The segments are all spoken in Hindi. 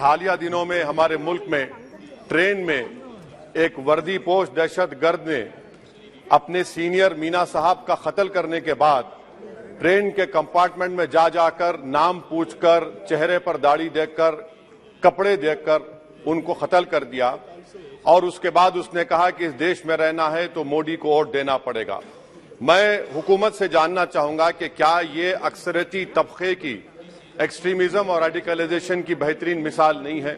हालिया दिनों में हमारे मुल्क में ट्रेन में एक वर्दीपोश दहशतगर्द ने अपने सीनियर मीना साहब का कत्ल करने के बाद ट्रेन के कंपार्टमेंट में जाकर नाम पूछकर, चेहरे पर दाढ़ी देखकर, कपड़े देखकर उनको कत्ल कर दिया। और उसके बाद उसने कहा कि इस देश में रहना है तो मोदी को वोट देना पड़ेगा। मैं हुकूमत से जानना चाहूंगा कि क्या ये अक्सरियती तबके की एक्सट्रीमिज्म और रेडिकलाइजेशन की बेहतरीन मिसाल नहीं है,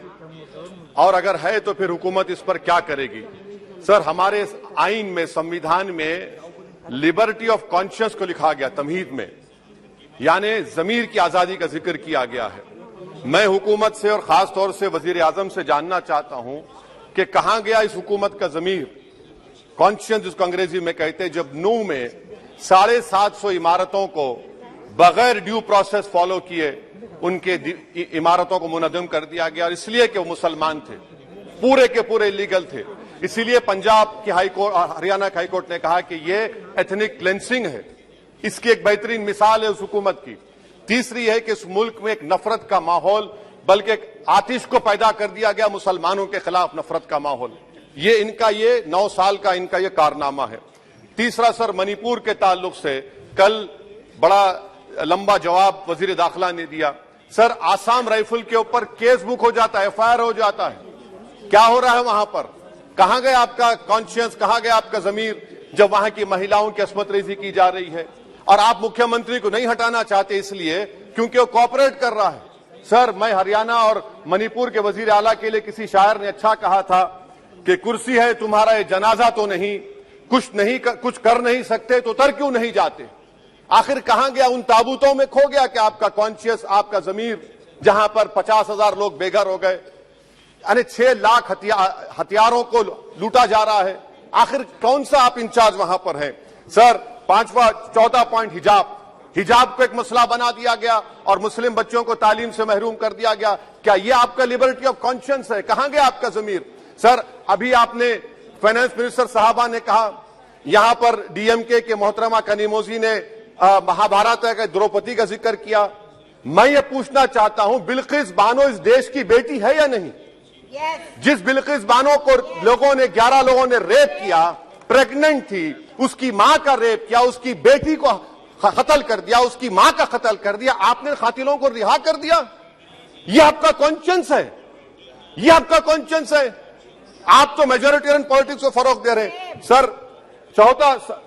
और अगर है तो फिर हुकूमत इस पर क्या करेगी। सर, हमारे आइन में, संविधान में लिबर्टी ऑफ कॉन्शियस को लिखा गया, तमहीद में, यानी जमीर की आजादी का जिक्र किया गया है। मैं हुकूमत से और खास तौर से वजीर आजम से जानना चाहता हूं कि कहां गया इस हुकूमत का जमीर, कॉन्शियस जिसको अंग्रेजी में कहते हैं, जब नूह में 750 इमारतों को बगैर ड्यू प्रोसेस फॉलो किए उनके इमारतों को मुनज़्ज़म कर दिया गया, और इसलिए कि वो मुसलमान थे, पूरे के पूरे इलीगल थे। इसीलिए पंजाब की हाईकोर्ट और हरियाणा की हाईकोर्ट ने कहा कि ये एथनिक क्लेंसिंग है। इसकी एक बेहतरीन मिसाल है उस हुकूमत की। तीसरी है कि इस मुल्क में एक नफरत का माहौल, बल्कि एक आतिश को पैदा कर दिया गया, मुसलमानों के खिलाफ नफरत का माहौल। ये 9 साल का इनका ये कारनामा है। तीसरा सर, मणिपुर के ताल्लुक से कल बड़ा लंबा जवाब वजीर दाखिला ने दिया। सर, आसाम राइफल के ऊपर केस बुक हो जाता है, FIR हो जाता है। क्या हो रहा है वहां पर? कहां गया आपका कॉन्शियस, कहां गया आपका जमीर, जब वहां की महिलाओं की अस्मत रेजी की जा रही है? और आप मुख्यमंत्री को नहीं हटाना चाहते इसलिए क्योंकि वो कोऑपरेट कर रहा है। सर, मैं हरियाणा और मणिपुर के वजीर आला के लिए किसी शायर ने अच्छा कहा था कि कुर्सी है तुम्हारा ये जनाजा तो नहीं, कुछ कर नहीं सकते तो उतर क्यों नहीं जाते। आखिर कहां गया? उन ताबूतों में खो गया कि आपका कॉन्शियस, आपका जमीर, जहां पर 50,000 लोग बेघर हो गए, यानी 6 लाख हथियारों को लूटा जा रहा है। आखिर कौन सा आप इंचार्ज वहां पर हैं? सर, 14 पॉइंट हिजाब को एक मसला बना दिया गया और मुस्लिम बच्चों को तालीम से महरूम कर दिया गया। क्या ये आपका लिबर्टी ऑफ कॉन्शियस है? कहां गया आपका जमीर? सर, अभी आपने फाइनेंस मिनिस्टर साहबा ने कहा, यहां पर DMK के मोहतरमा कनीमोजी ने महाभारत के द्रौपदी का जिक्र किया। मैं ये पूछना चाहता हूं, बिल्किस बानो इस देश की बेटी है या नहीं? जिस बिल्किस बानो को 11 लोगों ने रेप किया, प्रेग्नेंट थी, उसकी मां का रेप किया, उसकी बेटी को कत्ल कर दिया, उसकी मां का कत्ल कर दिया, आपने कातिलों को रिहा कर दिया। ये आपका कॉन्शियस है? ये आपका कॉन्शियस है? आप तो मेजोरिटेरियन पॉलिटिक्स को फरोग दे रहे हैं। सर,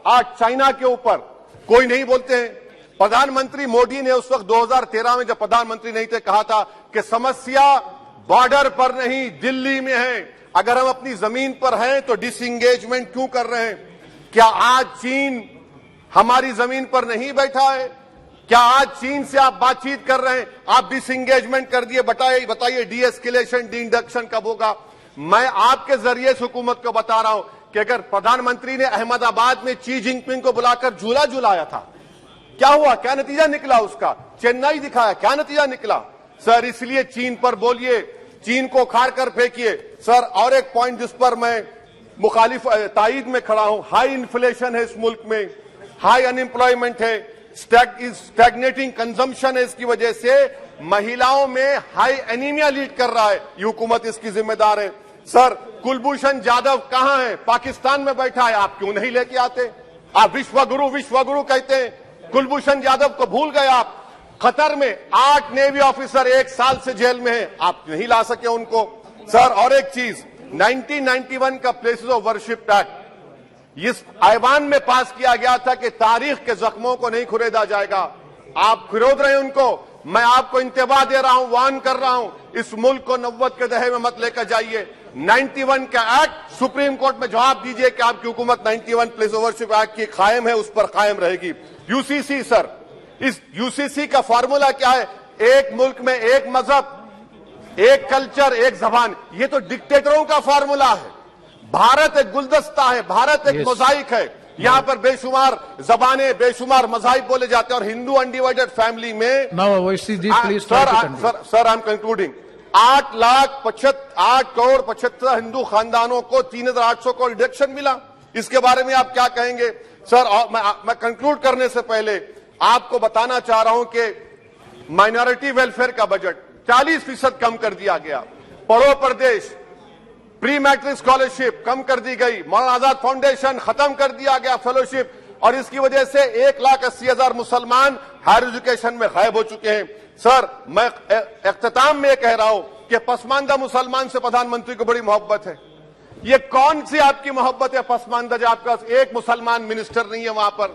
आज चाइना के ऊपर कोई नहीं बोलते हैं। प्रधानमंत्री मोदी ने उस वक्त 2013 में जब प्रधानमंत्री नहीं थे कहा था कि समस्या बॉर्डर पर नहीं, दिल्ली में है। अगर हम अपनी जमीन पर हैं तो डिसएंगेजमेंट क्यों कर रहे हैं? क्या आज चीन हमारी जमीन पर नहीं बैठा है? क्या आज चीन से आप बातचीत कर रहे हैं? आप डिसएंगेजमेंट कर दिए। बताइए डी एस्केलेशन, डी इंडक्शन कब होगा? मैं आपके जरिए से हुकूमत को बता रहा हूं कि अगर प्रधानमंत्री ने अहमदाबाद में शी जिनपिंग को बुलाकर झूला झुलाया था, क्या हुआ? क्या नतीजा निकला उसका? चेन्नई दिखाया, क्या नतीजा निकला? सर, इसलिए चीन पर बोलिए, चीन को उखाड़ कर फेंकिए। सर, और एक पॉइंट जिस पर मैं मुखालिफ ताईद में खड़ा हूं, हाई इन्फ्लेशन है इस मुल्क में, हाई अनएम्प्लॉयमेंट है, स्टैग्नेटिंग कंजम्पशन है। इसकी वजह से महिलाओं में हाई एनीमिया लीड कर रहा है। ये हुकूमत इसकी जिम्मेदार है। सर, कुलभूषण जाधव कहां है? पाकिस्तान में बैठा है, आप क्यों नहीं लेके आते? आप विश्वगुरु कहते हैं, कुलभूषण जाधव को भूल गए आप। कतर में 8 नेवी ऑफिसर 1 साल से जेल में हैं, आप नहीं ला सके उनको। सर, और एक चीज, 1991 का प्लेसेस ऑफ वर्शिप एक्ट इस ऐवान में पास किया गया था कि तारीख के जख्मों को नहीं खुरेदा जाएगा। आप खुरोद रहे हैं उनको। मैं आपको इंतबाह दे रहा हूं, वार्न कर रहा हूं, इस मुल्क को 90 के दहे में मत लेकर जाइए। 91 का एक्ट सुप्रीम कोर्ट में जवाब दीजिए कि आपकी हुकूमत 91 प्लेस ऑफ वर्शिप एक्ट की कायम है, उस पर कायम रहेगी। UCC सर, इस UCC का फॉर्मूला क्या है? एक मुल्क में एक मजहब, एक कल्चर, एक जबान। ये तो डिक्टेटरों का फॉर्मूला है। भारत एक गुलदस्ता है, भारत एक मोजाइक है। यहाँ पर बेशुमार जबानें, बेशुमार मज़ाहिब बोले जाते हैं और हिंदू अनडिवाइडेड फैमिली में sir I am concluding 8 crore 75 Hindu खानदानों को 3,800 करोड़ डिडक्शन मिला। इसके बारे में आप क्या कहेंगे सर? मैं कंक्लूड करने से पहले आपको बताना चाह रहा हूं कि माइनॉरिटी वेलफेयर का बजट 40% कम कर दिया गया। पढ़ो प्रदेश प्री मैट्रिक स्कॉलरशिप कम कर दी गई। मौलाना आजाद फाउंडेशन खत्म कर दिया गया फेलोशिप, और इसकी वजह से 1,80,000 मुसलमान हायर एजुकेशन में गायब हो चुके हैं। सर, मैं इख्तिताम में कह रहा हूं कि पसमानदा मुसलमान से प्रधानमंत्री को बड़ी मोहब्बत है। ये कौन सी आपकी मोहब्बत है पसमानदा, जो आपका एक मुसलमान मिनिस्टर नहीं है वहां पर?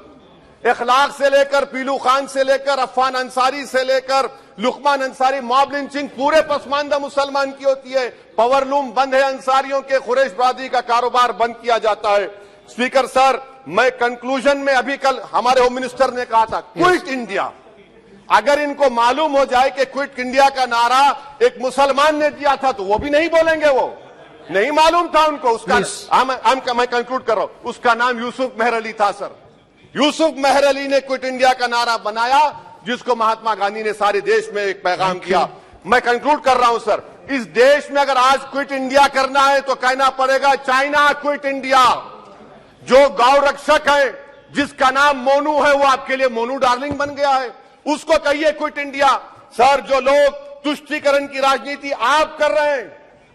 इखलाक से लेकर पीलू खान से लेकर अफान अंसारी से लेकर लुकमान अंसारी, मॉब लिंचिंग पूरे पसमानदा मुसलमान की होती है। पावरलूम बंद है, अंसारियों के खुरैश बरादरी का कारोबार बंद किया जाता है। स्पीकर सर, मैं कंक्लूजन में अभी कल हमारे होम मिनिस्टर ने कहा था क्विट इंडिया। अगर इनको मालूम हो जाए कि क्विट इंडिया का नारा एक मुसलमान ने दिया था तो वो भी नहीं बोलेंगे, वो नहीं मालूम था उनको। उसका मैं कंक्लूड कर रहा हूं, उसका नाम यूसुफ मेहर अली था सर। यूसुफ मेहर अली ने क्विट इंडिया का नारा बनाया, जिसको महात्मा गांधी ने सारे देश में एक पैगाम किया। मैं कंक्लूड कर रहा हूं सर, इस देश में अगर आज क्विट इंडिया करना है तो कहना पड़ेगा चाइना क्विट इंडिया। जो गौ रक्षक है जिसका नाम मोनू है, वो आपके लिए मोनू डार्लिंग बन गया है, उसको कहिए क्विट इंडिया। सर, जो लोग तुष्टीकरण की राजनीति आप कर रहे हैं,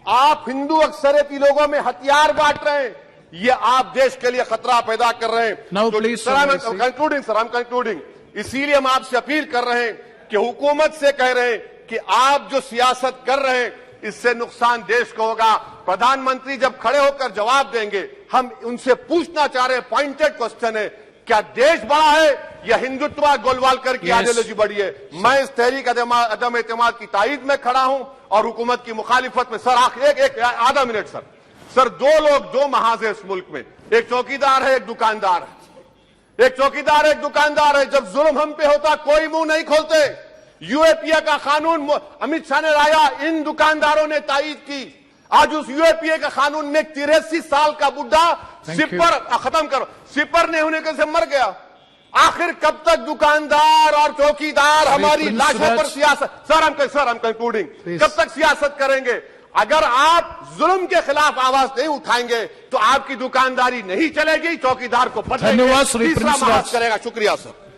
आप हिंदू अक्सरियती लोगों में हथियार बांट रहे हैं, ये आप देश के लिए खतरा पैदा कर रहे हैं। तो सर, आई एम कंक्लूडिंग। इसीलिए हम आपसे अपील कर रहे हैं कि हुकूमत से कह रहे हैं कि आप जो सियासत कर रहे हैं इससे नुकसान देश को होगा। प्रधानमंत्री जब खड़े होकर जवाब देंगे, हम उनसे पूछना चाह रहे हैं, पॉइंटेड क्वेश्चन है, क्या देश बड़ा है या हिंदुत्व गोलवालकर की आइडियोलॉजी बड़ी है? मैं इस तहरीक अदम एतमाद की तायद में खड़ा हूं और हुकूमत की मुखालिफत में। सर, एक आधा मिनट सर, दो लोग, दो महाज है इस मुल्क में, एक चौकीदार है, एक दुकानदार है। एक चौकीदार है, एक दुकानदार है। जब जुल्म हम पे होता कोई मुंह नहीं खोलते। यूएपीए का कानून अमित शाह ने लाया, इन दुकानदारों ने तायद की। आज उस यूएपीए का कानून में 83 साल का बुढ़ा सिपर खत्म करो, सिपर नहीं होने के से मर गया। आखिर कब तक दुकानदार और चौकीदार हमारी लाशों पर सियासत? सर, हम कंक्लूडिंग, कब तक सियासत करेंगे? अगर आप जुल्म के खिलाफ आवाज नहीं उठाएंगे तो आपकी दुकानदारी नहीं चलेगी, चौकीदार को बदलेंगे, तीसरा महाज करेगा। शुक्रिया सर।